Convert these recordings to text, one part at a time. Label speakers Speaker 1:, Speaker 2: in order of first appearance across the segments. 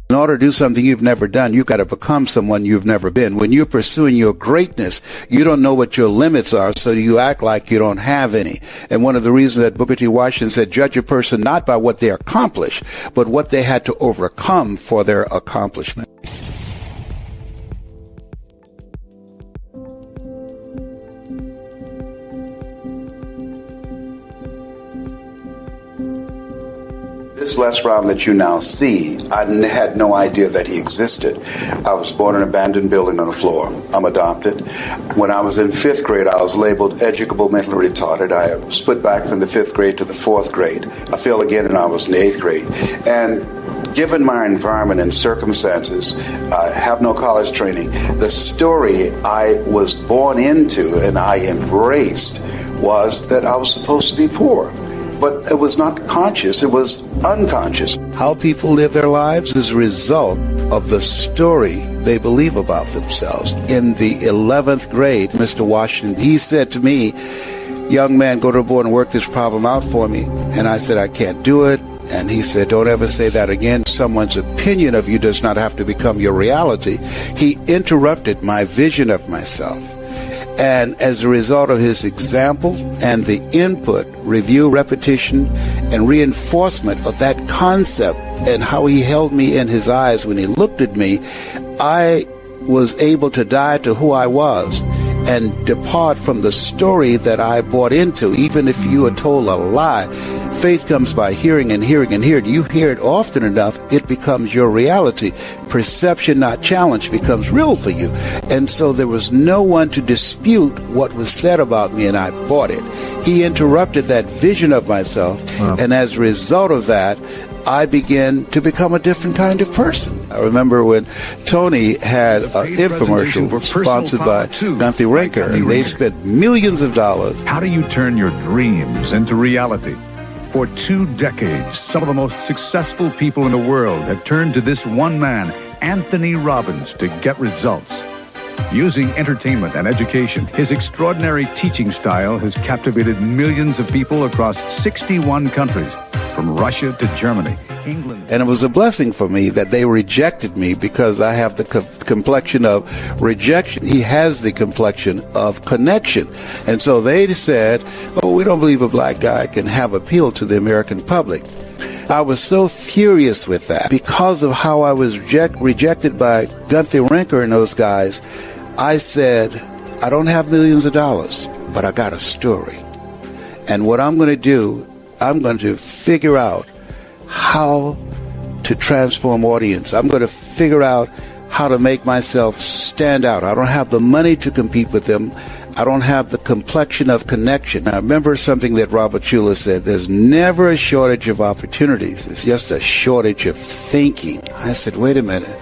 Speaker 1: In order to do something you've never done, you've got to become someone you've never been. When you're pursuing your greatness, you don't know what your limits are, so you act like you don't have any. And one of the reasons that Booker T. Washington said, judge a person not by what they accomplish, but what they had to overcome for their accomplishment. This Les Brown that you now see, I had no idea that he existed. I was born in an abandoned building on the floor. I'm adopted. When I was in 5th grade, I was labeled educable mentally retarded. I split back from the 5th grade to the 4th grade. I failed again and I was in 8th grade. And given my environment and circumstances, I have no college training. The story I was born into and I embraced was that I was supposed to be poor. But it was not conscious, it was unconscious. How people live their lives is a result of the story they believe about themselves. In the 11th grade, Mr. Washington, he said to me, young man, go to the board and work this problem out for me. And I said, I can't do it. And he said, don't ever say that again. Someone's opinion of you does not have to become your reality. He interrupted my vision of myself. And as a result of his example and the input, review, repetition, and reinforcement of that concept and how he held me in his eyes when he looked at me, I was able to die to who I was and depart from the story that I bought into. Even if you are told a lie, faith comes by hearing and hearing and hearing. You hear it often enough, it becomes your reality. Perception, not challenged, becomes real for you. And so there was no one to dispute what was said about me, and I bought it. He interrupted that vision of myself, and as a result of that, I began to become a different kind of person. I remember when Tony had an infomercial sponsored by Gunther Rinker, and they spent millions of dollars.
Speaker 2: How do you turn your dreams into reality? For 2 decades, some of the most successful people in the world have turned to this one man, Anthony Robbins, to get results. Using entertainment and education, his extraordinary teaching style has captivated millions of people across 61 countries, from Russia to Germany, England.
Speaker 1: And it was a blessing for me that they rejected me because I have the complexion of rejection. He has the complexion of connection. And so they said, oh, we don't believe a black guy can have appeal to the American public. I was so furious with that because of how I was rejected by Gunther Rinker and those guys. I said, I don't have millions of dollars, but I got a story. And what I'm going to do, I'm going to figure out how to transform audience. I'm going to figure out how to make myself stand out. I don't have the money to compete with them. I don't have the complexion of connection. I remember something that Robert Schuller said, there's never a shortage of opportunities. It's just a shortage of thinking. I said, wait a minute.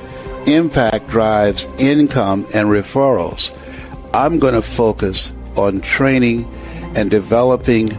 Speaker 1: Impact drives income and referrals. I'm going to focus on training and developing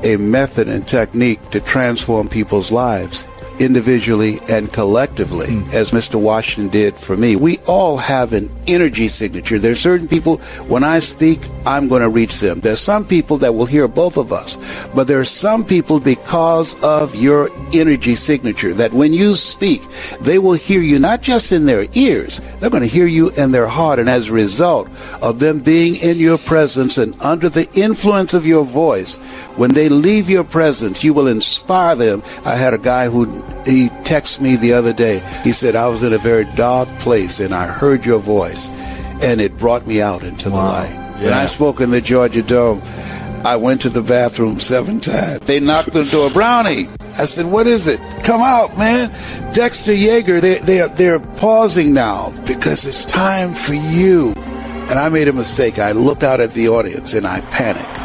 Speaker 1: a method and technique to transform people's lives individually and collectively, as Mr. Washington did for me. We all have an energy signature. There's certain people, when I speak, I'm going to reach them. There's some people that will hear both of us, but there are some people, because of your energy signature, that when you speak, they will hear you not just in their ears, they're going to hear you in their heart. And as a result of them being in your presence and under the influence of your voice, when they leave your presence, you will inspire them. I had a guy he texted me the other day. He said, I was in a very dark place and I heard your voice and it brought me out into the light. Yeah. When I spoke in the Georgia Dome, I went to the bathroom 7 times. They knocked on the door. Brownie. I said, what is it? Come out, man. Dexter Yeager, they're pausing now because it's time for you. And I made a mistake. I looked out at the audience and I panicked.